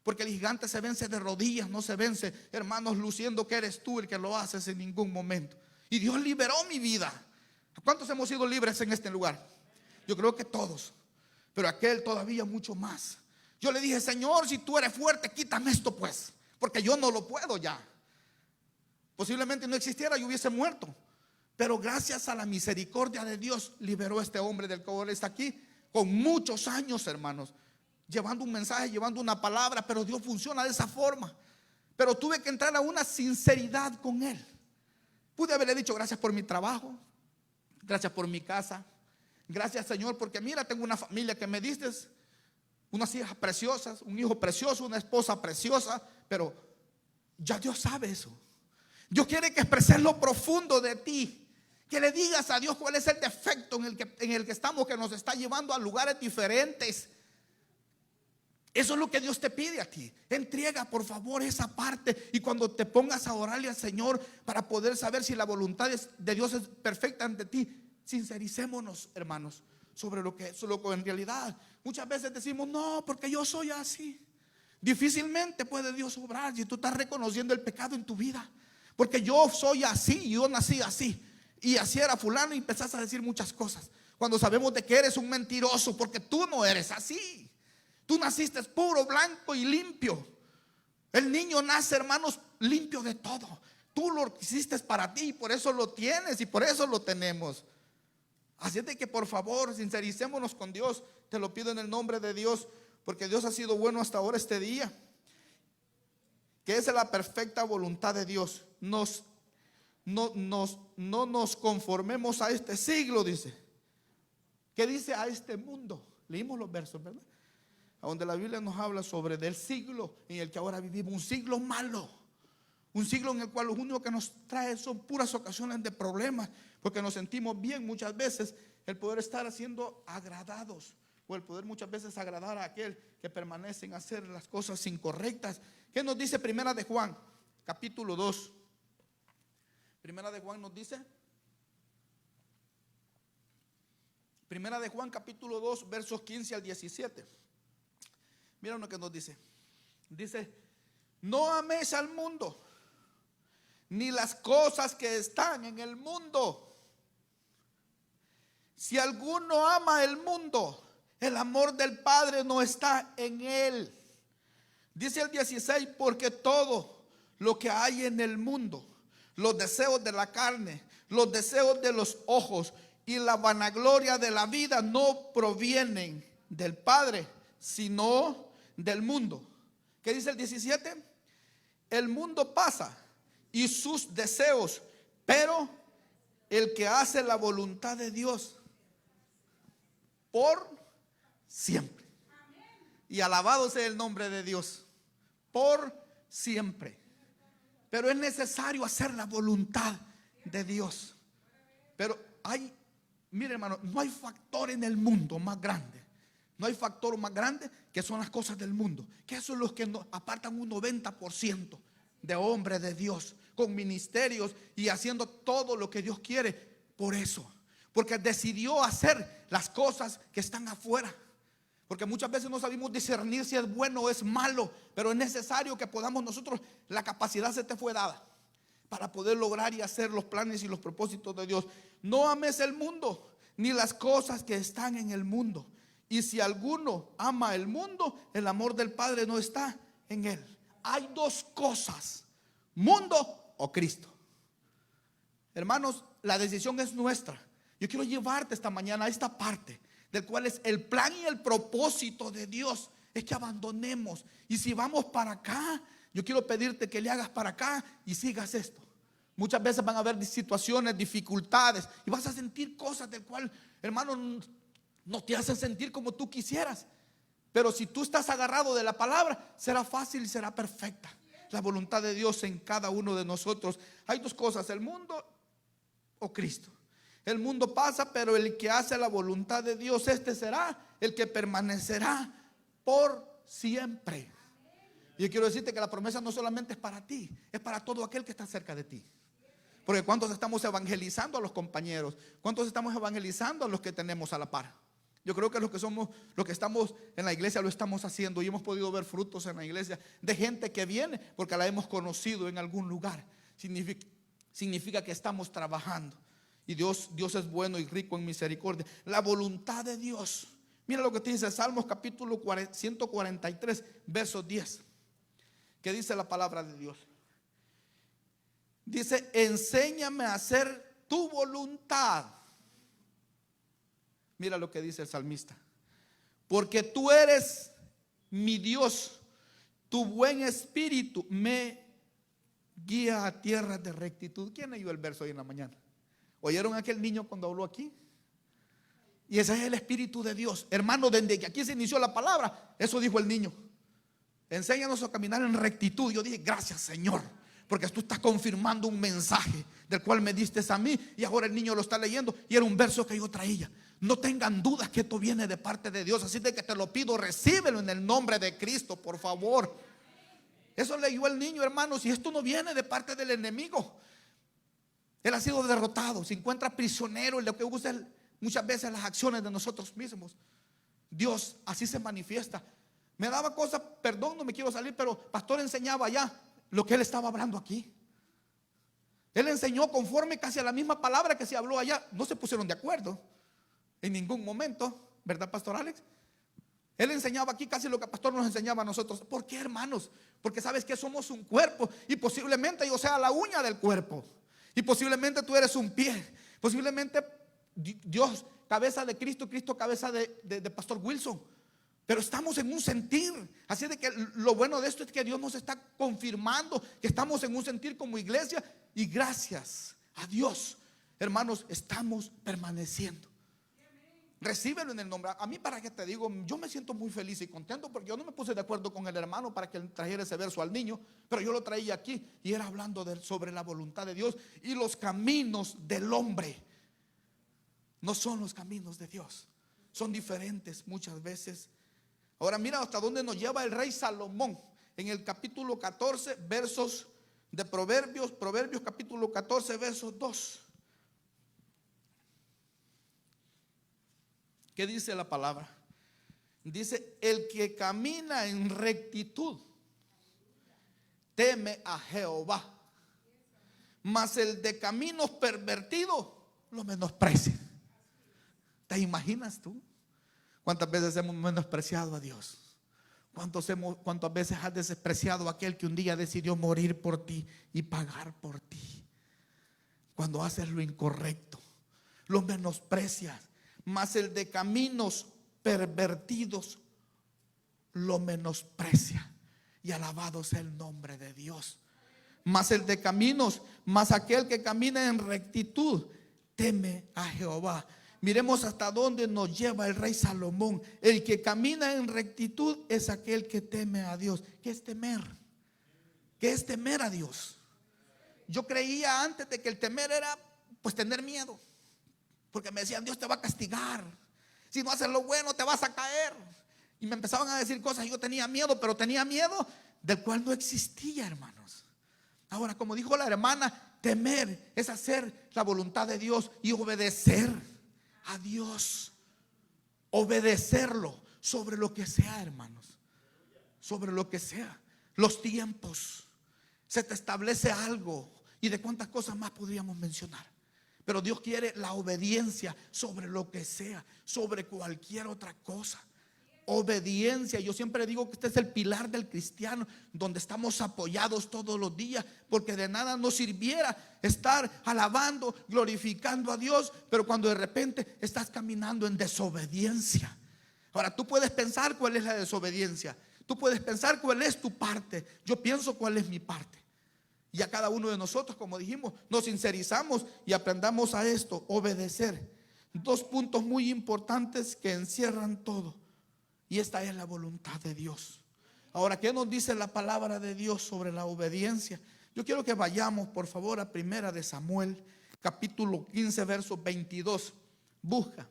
porque el gigante se vence de rodillas, no se vence, hermanos, luciendo que eres tú el que lo haces en ningún momento. Y Dios liberó mi vida. ¿Cuántos hemos sido libres en este lugar? Yo creo que todos, pero aquel todavía mucho más. Yo le dije: Señor, si tú eres fuerte, quítame esto pues, porque yo no lo puedo ya. Posiblemente no existiera, yo hubiese muerto. Pero gracias a la misericordia de Dios, liberó a este hombre del cual está aquí, con muchos años, hermanos, llevando un mensaje, llevando una palabra. Pero Dios funciona de esa forma. Pero tuve que entrar a una sinceridad con Él. Pude haberle dicho: gracias por mi trabajo, gracias por mi casa, gracias, Señor, porque mira, tengo una familia que me diste, unas hijas preciosas, un hijo precioso, una esposa preciosa. Pero ya Dios sabe eso. Dios quiere que expreses lo profundo de ti, que le digas a Dios cuál es el defecto en el que estamos, que nos está llevando a lugares diferentes. Eso es lo que Dios te pide a ti. Entrega por favor esa parte, y cuando te pongas a orarle al Señor para poder saber si la voluntad de Dios es perfecta ante ti, sincericémonos, hermanos, sobre lo que en realidad muchas veces decimos: no, porque yo soy así. Difícilmente puede Dios obrar si tú estás reconociendo el pecado en tu vida. Porque yo soy así, yo nací así, y así era fulano, y empezás a decir muchas cosas, cuando sabemos de que eres un mentiroso, porque tú no eres así. Tú naciste puro, blanco y limpio. El niño nace, hermanos, limpio de todo. Tú lo hiciste para ti, y por eso lo tienes y por eso lo tenemos. Así es de que por favor sincericémonos con Dios. Te lo pido en el nombre de Dios, porque Dios ha sido bueno hasta ahora este día. Que esa es la perfecta voluntad de Dios. No nos conformemos a este siglo, dice. ¿Qué dice? A este mundo. Leímos los versos, ¿verdad? A donde la Biblia nos habla sobre del siglo en el que ahora vivimos. Un siglo malo. Un siglo en el cual lo único que nos trae son puras ocasiones de problemas, porque nos sentimos bien muchas veces el poder estar siendo agradados o el poder muchas veces agradar a aquel que permanece en hacer las cosas incorrectas. ¿Qué nos dice Primera de Juan, capítulo 2? Primera de Juan nos dice, Primera de Juan, capítulo 2, versos 15 al 17. Mira lo que nos dice. Dice: no améis al mundo, ni las cosas que están en el mundo. Si alguno ama el mundo, el amor del Padre no está en él. Dice el 16: porque todo lo que hay en el mundo, los deseos de la carne, los deseos de los ojos y la vanagloria de la vida no provienen del Padre, sino del mundo. ¿Qué dice el 17? El mundo pasa y sus deseos, pero el que hace la voluntad de Dios por siempre. Y alabado sea el nombre de Dios por siempre. Pero es necesario hacer la voluntad de Dios. Pero mire hermano, no hay factor en el mundo más grande. No hay factor más grande que son las cosas del mundo. Que eso es lo que apartan un 90% de hombres de Dios, con ministerios y haciendo todo lo que Dios quiere. Por eso, porque decidió hacer las cosas que están afuera. Porque muchas veces no sabemos discernir si es bueno o es malo, pero es necesario que podamos nosotros, la capacidad se te fue dada para poder lograr y hacer los planes y los propósitos de Dios. No ames el mundo, ni las cosas que están en el mundo. Y si alguno ama el mundo, el amor del Padre no está en él. Hay dos cosas: mundo o Cristo. Hermanos, la decisión es nuestra. Yo quiero llevarte esta mañana a esta parte, del cual es el plan y el propósito de Dios. Es que abandonemos. Y si vamos para acá, yo quiero pedirte que le hagas para acá y sigas esto. Muchas veces van a haber situaciones, dificultades, y vas a sentir cosas del cual, hermano, no te hacen sentir como tú quisieras. Pero si tú estás agarrado de la palabra, será fácil y será perfecta la voluntad de Dios en cada uno de nosotros. Hay dos cosas: el mundo o Cristo. El mundo pasa, pero el que hace la voluntad de Dios, este será el que permanecerá por siempre. Y yo quiero decirte que la promesa no solamente es para ti, es para todo aquel que está cerca de ti. Porque ¿cuántos estamos evangelizando a los compañeros? ¿Cuántos estamos evangelizando a los que tenemos a la par? Yo creo que los que estamos en la iglesia lo estamos haciendo, y hemos podido ver frutos en la iglesia de gente que viene porque la hemos conocido en algún lugar. Significa que estamos trabajando. Y Dios es bueno y rico en misericordia. La voluntad de Dios. Mira lo que te dice Salmos capítulo 143, verso 10. ¿Qué dice la palabra de Dios? Dice: enséñame a hacer tu voluntad. Mira lo que dice el salmista: porque tú eres mi Dios, tu buen espíritu me guía a tierras de rectitud. ¿Quién leyó el verso hoy en la mañana? ¿Oyeron a aquel niño cuando habló aquí? Y ese es el Espíritu de Dios. Hermano, desde que aquí se inició la palabra, eso dijo el niño: enséñanos a caminar en rectitud. Yo dije: gracias, Señor, porque tú estás confirmando un mensaje del cual me diste a mí. Y ahora el niño lo está leyendo y era un verso que yo traía. No tengan dudas que esto viene de parte de Dios. Así de que te lo pido, recíbelo en el nombre de Cristo, por favor. Eso leyó el niño, hermanos, y esto no viene de parte del enemigo. Él ha sido derrotado, se encuentra prisionero en lo que usa muchas veces las acciones de nosotros mismos. Dios así se manifiesta. Me daba cosas, perdón, no me quiero salir, pero pastor enseñaba ya lo que él estaba hablando aquí. Él enseñó conforme casi a la misma palabra que se habló allá. No se pusieron de acuerdo en ningún momento, ¿verdad, pastor Alex? Él enseñaba aquí casi lo que el pastor nos enseñaba a nosotros. ¿Por qué, hermanos? Porque sabes que somos un cuerpo, y posiblemente yo sea la uña del cuerpo, y posiblemente tú eres un pie, posiblemente Dios cabeza de Cristo, Cristo cabeza de pastor Wilson. Pero estamos en un sentir. Así de que lo bueno de esto es que Dios nos está confirmando que estamos en un sentir como iglesia. Y gracias a Dios, hermanos, estamos permaneciendo. Recíbelo en el nombre. A mí, para que te digo, yo me siento muy feliz y contento, porque yo no me puse de acuerdo con el hermano para que él trajera ese verso al niño, pero yo lo traía aquí y era hablando sobre la voluntad de Dios. Y los caminos del hombre no son los caminos de Dios. son diferentes muchas veces. Ahora mira hasta dónde nos lleva el rey Salomón en el capítulo 14, versos de Proverbios capítulo 14, versos 2. ¿Qué dice la palabra? Dice: el que camina en rectitud teme a Jehová, mas el de caminos pervertidos lo menosprecia. ¿Te imaginas tú cuántas veces hemos menospreciado a Dios? ¿Cuántas veces has despreciado a aquel que un día decidió morir por ti y pagar por ti? Cuando haces lo incorrecto, lo menosprecias. Mas el de caminos pervertidos lo menosprecia. Y alabado sea el nombre de Dios. Mas el de caminos, mas aquel que camina en rectitud teme a Jehová. Miremos hasta dónde nos lleva el rey Salomón. El que camina en rectitud es aquel que teme a Dios. ¿Qué es temer? ¿Qué es temer a Dios? Yo creía antes de que el temer era pues tener miedo, porque me decían: Dios te va a castigar, si no haces lo bueno te vas a caer. Y me empezaban a decir cosas y yo tenía miedo, pero tenía miedo del cual no existía, hermanos. Ahora, como dijo la hermana, temer es hacer la voluntad de Dios y obedecer a Dios, obedecerlo sobre lo que sea, hermanos, sobre lo que sea. Los tiempos, se te establece algo, y de cuántas cosas más podríamos mencionar. Pero Dios quiere la obediencia sobre lo que sea, sobre cualquier otra cosa. Obediencia. Yo siempre digo que este es el pilar del cristiano, donde estamos apoyados todos los días, porque de nada nos sirviera estar alabando, glorificando a Dios, pero cuando de repente estás caminando en desobediencia. Ahora, tú puedes pensar cuál es la desobediencia, tú puedes pensar cuál es tu parte. Yo pienso cuál es mi parte. Y a cada uno de nosotros, como dijimos, nos sincerizamos y aprendamos a esto: obedecer. Dos puntos muy importantes que encierran todo. Y esta es la voluntad de Dios. Ahora, ¿qué nos dice la palabra de Dios sobre la obediencia? Yo quiero que vayamos, por favor, a Primera de Samuel, capítulo 15, verso 22. Busca.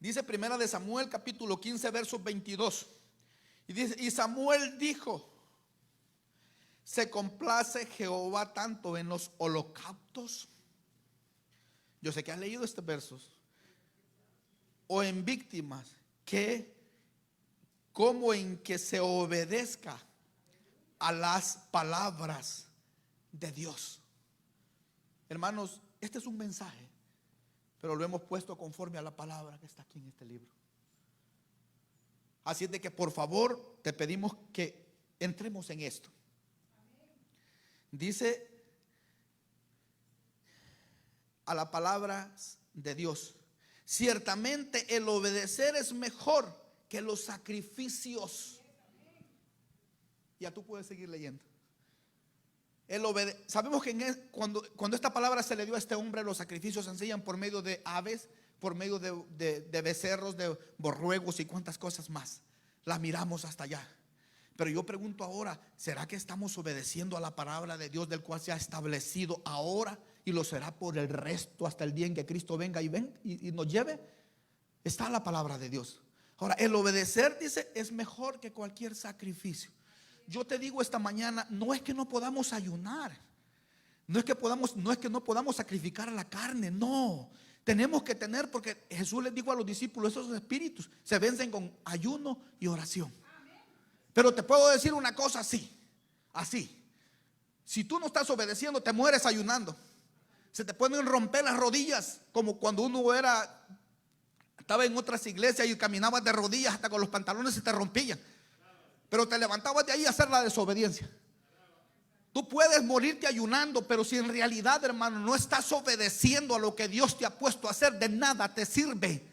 Dice Primera de Samuel, capítulo 15, verso 22. Y dice: y Samuel dijo: ¿se complace Jehová tanto en los holocaustos? Yo sé que has leído estos versos. O en víctimas, que como en que se obedezca a las palabras de Dios. Hermanos, este es un mensaje, pero lo hemos puesto conforme a la palabra que está aquí en este libro. Así es de que por favor te pedimos que entremos en esto. Dice a la palabra de Dios: ciertamente el obedecer es mejor que los sacrificios. Ya tú puedes seguir leyendo. Sabemos que cuando esta palabra se le dio a este hombre, los sacrificios se enseñan por medio de aves, por medio de becerros, de borruegos y cuantas cosas más. Las miramos hasta allá. Pero yo pregunto ahora: ¿será que estamos obedeciendo a la palabra de Dios, del cual se ha establecido ahora y lo será por el resto hasta el día en que Cristo venga y nos lleve? Está la palabra de Dios. Ahora, el obedecer, dice, es mejor que cualquier sacrificio. Yo te digo esta mañana, no es que no podamos ayunar, no es que no podamos sacrificar a la carne, no. Tenemos que tener, porque Jesús les dijo a los discípulos: esos espíritus se vencen con ayuno y oración. Pero te puedo decir una cosa así: si tú no estás obedeciendo, te mueres ayunando. Se te pueden romper las rodillas, como cuando uno estaba en otras iglesias y caminabas de rodillas, hasta con los pantalones se te rompían. Pero te levantabas de ahí a hacer la desobediencia. Tú puedes morirte ayunando, pero si en realidad, hermano, no estás obedeciendo a lo que Dios te ha puesto a hacer, de nada te sirve.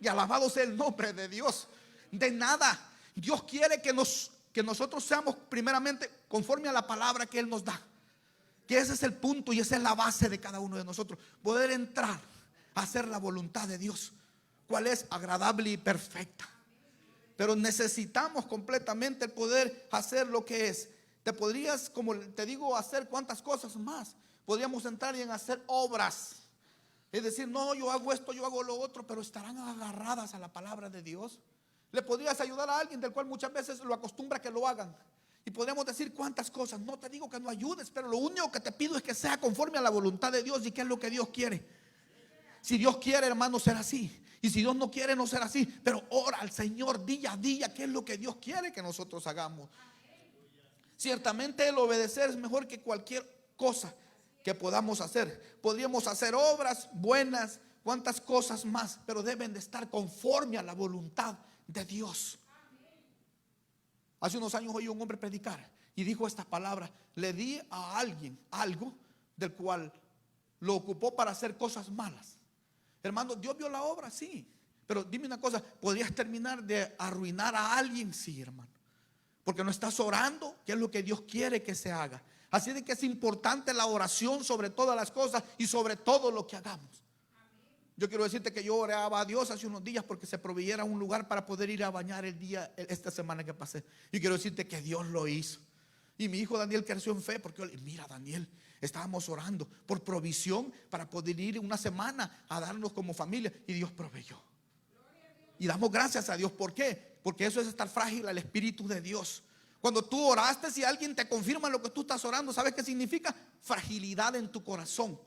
Y alabado sea el nombre de Dios. De nada. Dios quiere que nosotros seamos primeramente conforme a la palabra que Él nos da. Que ese es el punto y esa es la base de cada uno de nosotros. Poder entrar a hacer la voluntad de Dios, cual es agradable y perfecta. Pero necesitamos completamente el poder hacer lo que es. Te podrías, como te digo, hacer cuantas cosas más. podríamos entrar en hacer obras. Es decir, no, yo hago esto, yo hago lo otro, pero estarán agarradas a la palabra de Dios. Le podrías ayudar a alguien del cual muchas veces lo acostumbra a que lo hagan. Y podemos decir cuántas cosas. No te digo que no ayudes, pero lo único que te pido es que sea conforme a la voluntad de Dios y qué es lo que Dios quiere. Si Dios quiere, hermano, será así. Y si Dios no quiere, no será así. Pero ora al Señor día a día qué es lo que Dios quiere que nosotros hagamos. Ciertamente el obedecer es mejor que cualquier cosa que podamos hacer. Podríamos hacer obras buenas, cuantas cosas más, pero deben de estar conforme a la voluntad de Dios. Hace unos años oí un hombre predicar y dijo esta palabra: le di a alguien algo del cual lo ocupó para hacer cosas malas. Hermano, Dios vio la obra, sí, pero dime una cosa, ¿podrías terminar de arruinar a alguien? Sí, hermano, porque no estás orando, que es lo que Dios quiere que se haga. Así de que es importante la oración sobre todas las cosas y sobre todo lo que hagamos. Yo quiero decirte que yo oraba a Dios hace unos días porque se proveyera un lugar para poder ir a bañar esta semana que pasé. Y quiero decirte que Dios lo hizo. Y mi hijo Daniel creció en fe porque, mira, Daniel, estábamos orando por provisión para poder ir una semana a darnos como familia y Dios proveyó. Y damos gracias a Dios. ¿Por qué? Porque eso es estar frágil al Espíritu de Dios. Cuando tú oraste, si alguien te confirma lo que tú estás orando, ¿sabes qué significa? Fragilidad en tu corazón.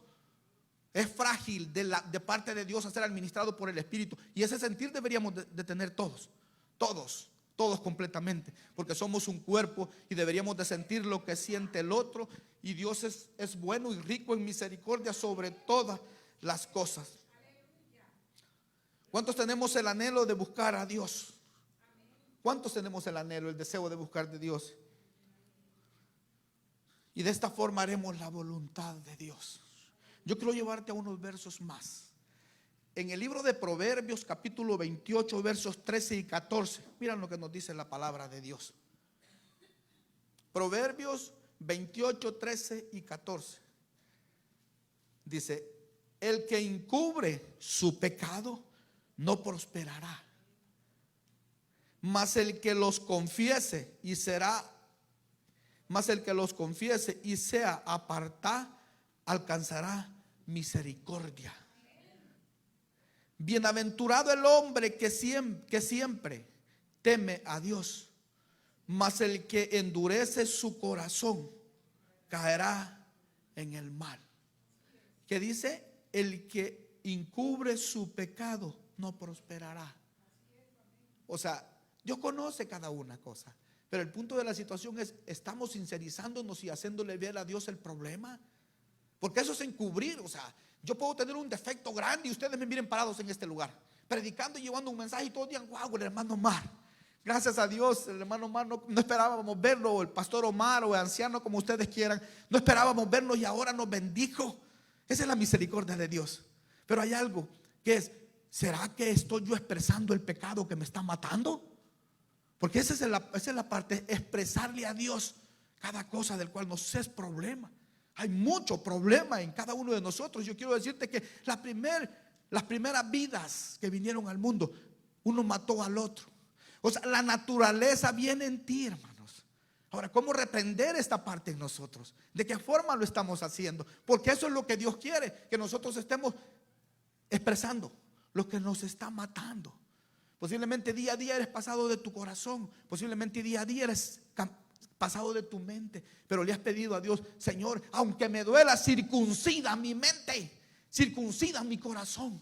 Es frágil de parte de Dios a ser administrado por el Espíritu. Y ese sentir deberíamos de tener todos completamente. Porque somos un cuerpo y deberíamos de sentir lo que siente el otro. Y Dios es bueno y rico en misericordia sobre todas las cosas. ¿Cuántos tenemos el anhelo de buscar a Dios? ¿Cuántos tenemos el anhelo, el deseo de buscar de Dios? Y de esta forma haremos la voluntad de Dios. Yo quiero llevarte a unos versos más. En el libro de Proverbios, capítulo 28, versos 13 y 14. Miren lo que nos dice la palabra de Dios. Proverbios 28, 13 y 14. Dice: el que encubre su pecado no prosperará, mas el que los confiese y sea apartado alcanzará misericordia. Bienaventurado el hombre que siempre teme a Dios, mas el que endurece su corazón caerá en el mal. Que dice: el que encubre su pecado no prosperará. O sea, Dios conoce cada una cosa, pero el punto de la situación es: ¿estamos sincerizándonos y haciéndole ver a Dios el problema? Porque eso es encubrir. O sea, yo puedo tener un defecto grande y ustedes me miren parados en este lugar, predicando y llevando un mensaje, y todos digan: wow, el hermano Omar. Gracias a Dios, el hermano Omar, no esperábamos verlo, o el pastor Omar, o el anciano, como ustedes quieran, no esperábamos verlo y ahora nos bendijo. Esa es la misericordia de Dios. Pero hay algo que es: ¿será que estoy yo expresando el pecado que me está matando? Porque esa es la parte, expresarle a Dios cada cosa del cual nos es problema. Hay mucho problema en cada uno de nosotros. Yo quiero decirte que las primeras vidas que vinieron al mundo, uno mató al otro. O sea, la naturaleza viene en ti, hermanos. Ahora, ¿cómo reprender esta parte en nosotros? ¿De qué forma lo estamos haciendo? Porque eso es lo que Dios quiere, que nosotros estemos expresando lo que nos está matando. Posiblemente día a día eres pasado de tu corazón. Posiblemente día a día eres pasado de tu mente, pero le has pedido a Dios: Señor, aunque me duela, circuncida mi mente, circuncida mi corazón.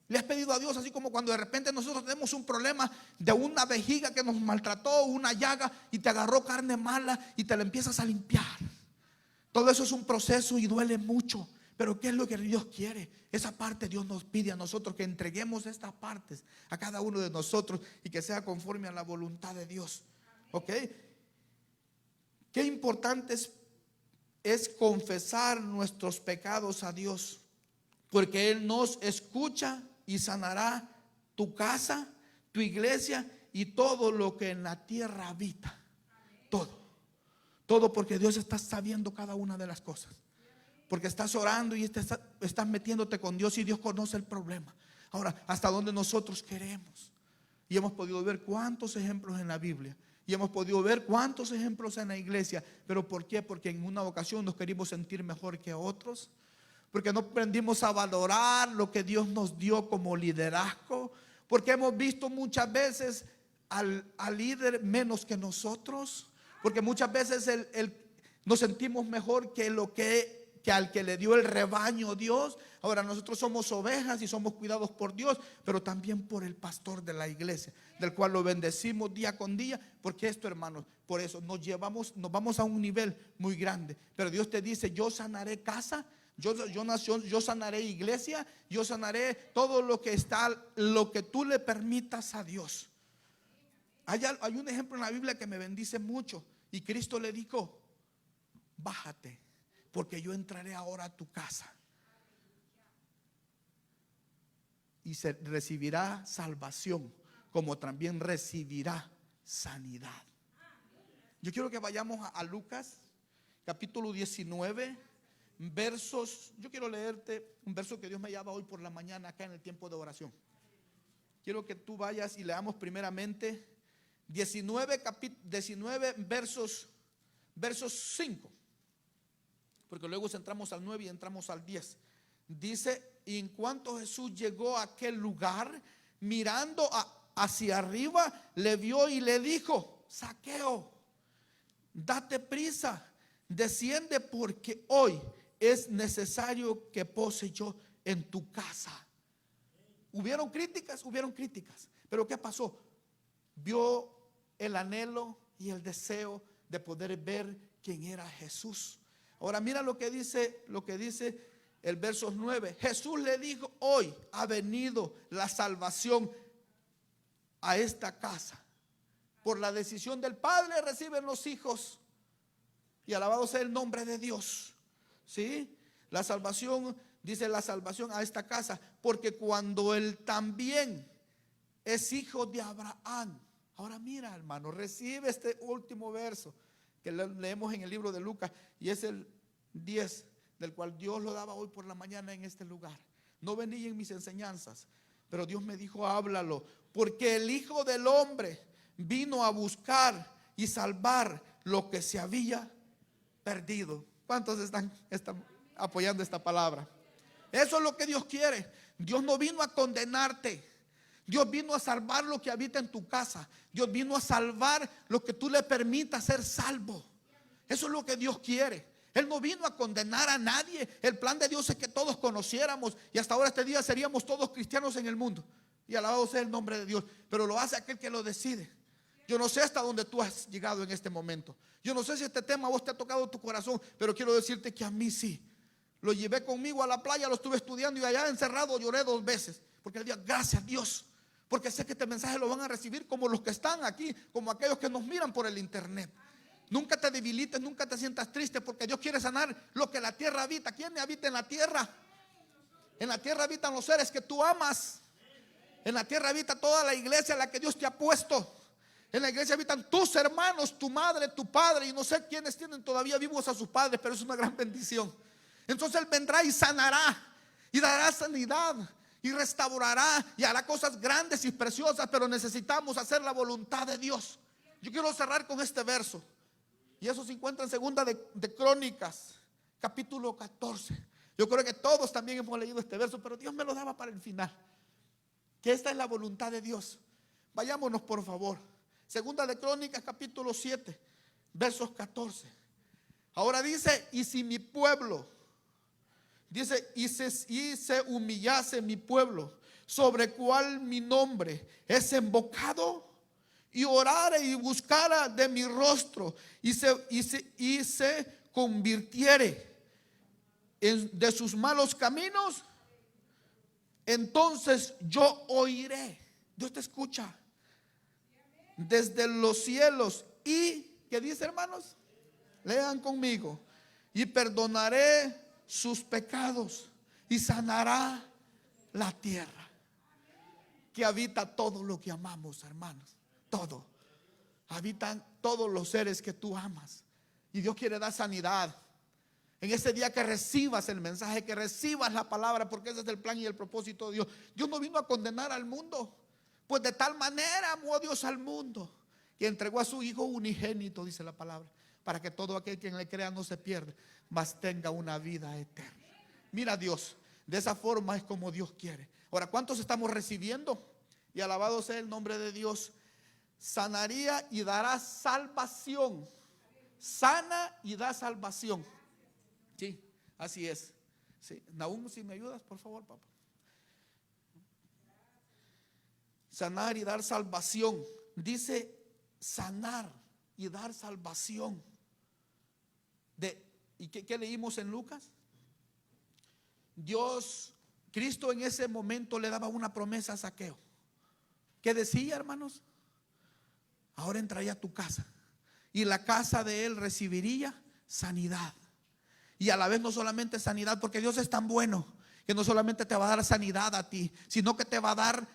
Le has pedido a Dios, así como cuando de repente nosotros tenemos un problema de una vejiga que nos maltrató, una llaga, y te agarró carne mala y te la empiezas a limpiar. Todo eso es un proceso y duele mucho. Pero ¿qué es lo que Dios quiere? Esa parte Dios nos pide a nosotros que entreguemos estas partes a cada uno de nosotros y que sea conforme a la voluntad de Dios. ¿Ok? Qué importante es confesar nuestros pecados a Dios, porque Él nos escucha y sanará tu casa, tu iglesia y todo lo que en la tierra habita. Todo porque Dios está sabiendo cada una de las cosas. Porque estás orando y estás metiéndote con Dios y Dios conoce el problema. Ahora, hasta donde nosotros queremos. Y hemos podido ver cuántos ejemplos en la Biblia. Y hemos podido ver cuántos ejemplos en la iglesia. ¿Pero por qué? Porque en una ocasión nos queríamos sentir mejor que otros. Porque no aprendimos a valorar lo que Dios nos dio como liderazgo. Porque hemos visto muchas veces al líder menos que nosotros. Porque muchas veces nos sentimos mejor que al que le dio el rebaño Dios. Ahora nosotros somos ovejas y somos cuidados por Dios, pero también por el pastor de la iglesia, del cual lo bendecimos día con día. Porque esto, hermanos, por eso nos vamos a un nivel muy grande. Pero Dios te dice: yo sanaré casa, yo sanaré iglesia, yo sanaré todo lo que tú le permitas a Dios. Hay un ejemplo en la Biblia que me bendice mucho. Y Cristo le dijo: bájate, porque yo entraré ahora a tu casa. Y recibirá salvación, como también recibirá sanidad. Yo quiero que vayamos a Lucas capítulo 19 versos. Yo quiero leerte un verso que Dios me lleva hoy por la mañana acá en el tiempo de oración. Quiero que tú vayas y leamos primeramente 19 versos 5, porque luego entramos al 9 y entramos al 10. Dice: y en cuanto Jesús llegó a aquel lugar, mirando hacia arriba, le vio y le dijo: Zaqueo, date prisa, desciende, porque hoy es necesario que pose yo en tu casa. Hubieron críticas, pero ¿qué pasó? Vio el anhelo y el deseo de poder ver quién era Jesús. Ahora mira lo que dice el verso 9. Jesús le dijo: hoy ha venido la salvación a esta casa. Por la decisión del Padre reciben los hijos. Y alabado sea el nombre de Dios. ¿Sí? La salvación, dice, la salvación a esta casa. Porque cuando él también es hijo de Abraham. Ahora mira, hermano, recibe este último verso que leemos en el libro de Lucas, y es el 10, del cual Dios lo daba hoy por la mañana en este lugar. No venía en mis enseñanzas, pero Dios me dijo: háblalo, porque el Hijo del Hombre vino a buscar y salvar lo que se había perdido. ¿Cuántos están apoyando esta palabra? Eso es lo que Dios quiere. Dios no vino a condenarte. Dios vino a salvar lo que habita en tu casa. Dios vino a salvar lo que tú le permitas ser salvo. Eso es lo que Dios quiere. Él no vino a condenar a nadie. El plan de Dios es que todos conociéramos, y hasta ahora este día seríamos todos cristianos en el mundo. Y alabado sea el nombre de Dios. Pero lo hace aquel que lo decide. Yo no sé hasta dónde tú has llegado en este momento. Yo no sé si este tema a vos te ha tocado tu corazón, pero quiero decirte que a mí sí. Lo llevé conmigo a la playa, lo estuve estudiando, y allá encerrado lloré 2 veces. Porque el día, gracias a Dios, porque sé que este mensaje lo van a recibir como los que están aquí, como aquellos que nos miran por el internet. Nunca te debilites, nunca te sientas triste, porque Dios quiere sanar lo que la tierra habita. ¿Quién habita en la tierra? En la tierra habitan los seres que tú amas. En la tierra habita toda la iglesia a la que Dios te ha puesto. En la iglesia habitan tus hermanos, tu madre, tu padre, y no sé quiénes tienen todavía vivos a sus padres, pero es una gran bendición. Entonces Él vendrá y sanará, y dará sanidad, y restaurará, y hará cosas grandes y preciosas. Pero necesitamos hacer la voluntad de Dios. Yo quiero cerrar con este verso, y eso se encuentra en segunda de Crónicas, capítulo 14. Yo creo que todos también hemos leído este verso, pero Dios me lo daba para el final, que esta es la voluntad de Dios. Vayámonos, por favor. Segunda de Crónicas, capítulo 7, versos 14. Ahora dice: y si mi pueblo, dice, y se humillase mi pueblo, sobre cual mi nombre es invocado, y orare y buscara de mi rostro, y se convirtiere de sus malos caminos, entonces yo oiré. Dios te escucha desde los cielos, y ¿qué dice, hermanos? Lean conmigo: y perdonaré sus pecados, y sanará la tierra. Que habita todo lo que amamos, hermanos. Todo. Habitan todos los seres que tú amas. Y Dios quiere dar sanidad. En ese día que recibas el mensaje, que recibas la palabra, porque ese es el plan y el propósito de Dios. Dios no vino a condenar al mundo, pues de tal manera amó Dios al mundo, que entregó a su Hijo unigénito, dice la palabra, para que todo aquel quien le crea no se pierda, mas tenga una vida eterna. Mira Dios, de esa forma es como Dios quiere. Ahora, ¿cuántos estamos recibiendo? Y alabado sea el nombre de Dios. Sanaría y dará salvación. Sana y da salvación. Sí, así es. Sí. Nahum, si me ayudas, por favor, papá. Sanar y dar salvación. Dice sanar y dar salvación. ¿Y qué leímos en Lucas? Cristo en ese momento le daba una promesa a Zaqueo. ¿Qué decía, hermanos? Ahora entraría a tu casa y la casa de él recibiría sanidad. Y a la vez no solamente sanidad, porque Dios es tan bueno que no solamente te va a dar sanidad a ti, sino que te va a dar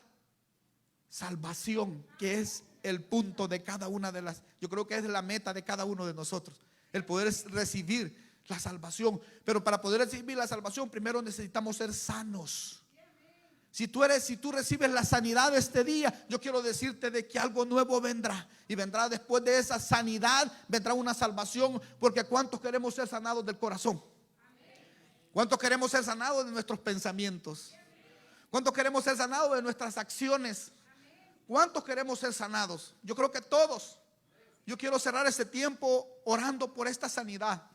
salvación, que es el punto de cada una de las, yo creo que es la meta de cada uno de nosotros, el poder recibir la salvación. Pero para poder recibir la salvación, primero necesitamos ser sanos. Si tú recibes la sanidad de este día, yo quiero decirte de que algo nuevo vendrá. Y vendrá después de esa sanidad, vendrá una salvación. Porque ¿cuántos queremos ser sanados del corazón? ¿Cuántos queremos ser sanados de nuestros pensamientos? ¿Cuántos queremos ser sanados de nuestras acciones? ¿Cuántos queremos ser sanados? Yo creo que todos. Yo quiero cerrar este tiempo orando por esta sanidad.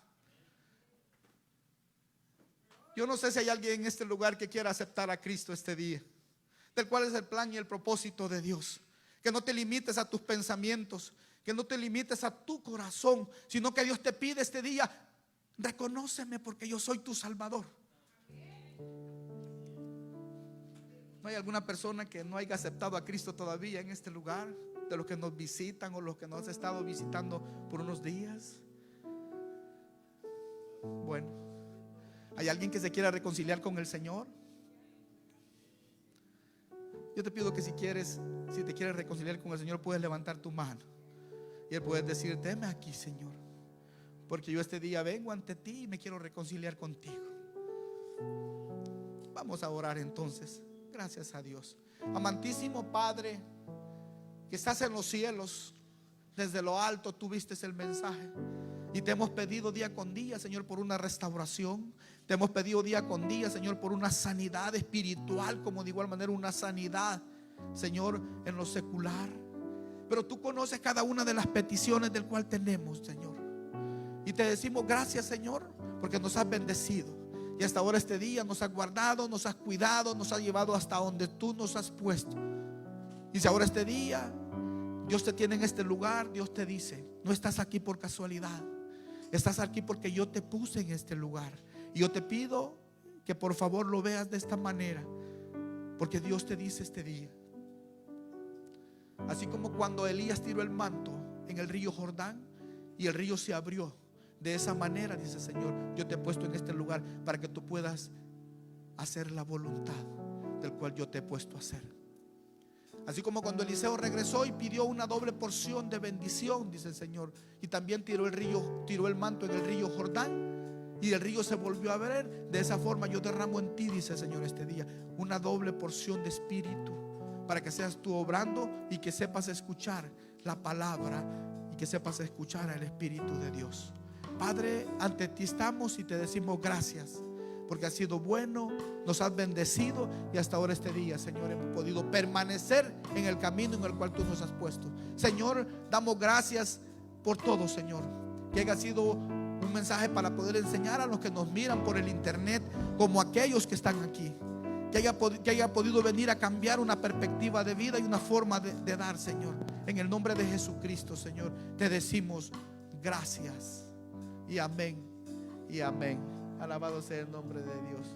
Yo no sé si hay alguien en este lugar que quiera aceptar a Cristo este día, del cual es el plan y el propósito de Dios. Que no te limites a tus pensamientos, que no te limites a tu corazón, sino que Dios te pide este día: reconóceme porque yo soy tu Salvador. ¿No hay alguna persona que no haya aceptado a Cristo todavía en este lugar? De los que nos visitan o los que nos han estado visitando por unos días. Bueno, ¿hay alguien que se quiera reconciliar con el Señor? Yo te pido que si te quieres reconciliar con el Señor, puedes levantar tu mano y Él puede decirte: heme aquí, Señor, porque yo este día vengo ante ti y me quiero reconciliar contigo. Vamos a orar entonces. Gracias a Dios. Amantísimo Padre, que estás en los cielos, desde lo alto tú viste el mensaje y te hemos pedido día con día, Señor, por una restauración. Te hemos pedido día con día, Señor, por una sanidad espiritual, como de igual manera una sanidad, Señor, en lo secular. Pero tú conoces cada una de las peticiones del cual tenemos, Señor. Y te decimos gracias, Señor, porque nos has bendecido. Y hasta ahora este día nos has guardado, nos has cuidado, nos has llevado hasta donde tú nos has puesto. Y si ahora este día Dios te tiene en este lugar, Dios te dice: no estás aquí por casualidad, estás aquí porque yo te puse en este lugar. Y yo te pido que por favor lo veas de esta manera, porque Dios te dice este día, así como cuando Elías tiró el manto en el río Jordán y el río se abrió, de esa manera, dice el Señor, yo te he puesto en este lugar para que tú puedas hacer la voluntad del cual yo te he puesto a hacer. Así como cuando Eliseo regresó y pidió una doble porción de bendición, dice el Señor, y también tiró el manto en el río Jordán y el río se volvió a abrir. De esa forma yo derramo en ti, dice el Señor, este día una doble porción de espíritu, para que seas tú obrando y que sepas escuchar la palabra y que sepas escuchar al Espíritu de Dios. Padre, ante ti estamos y te decimos gracias, porque has sido bueno, nos has bendecido y hasta ahora este día, Señor, hemos podido permanecer en el camino en el cual tú nos has puesto. Señor, damos gracias por todo, Señor, que haya sido un mensaje para poder enseñar a los que nos miran por el internet, como aquellos que están aquí, que haya podido venir a cambiar una perspectiva de vida y una forma de dar, Señor. En el nombre de Jesucristo, Señor, te decimos gracias y amén y amén. Alabado sea el nombre de Dios.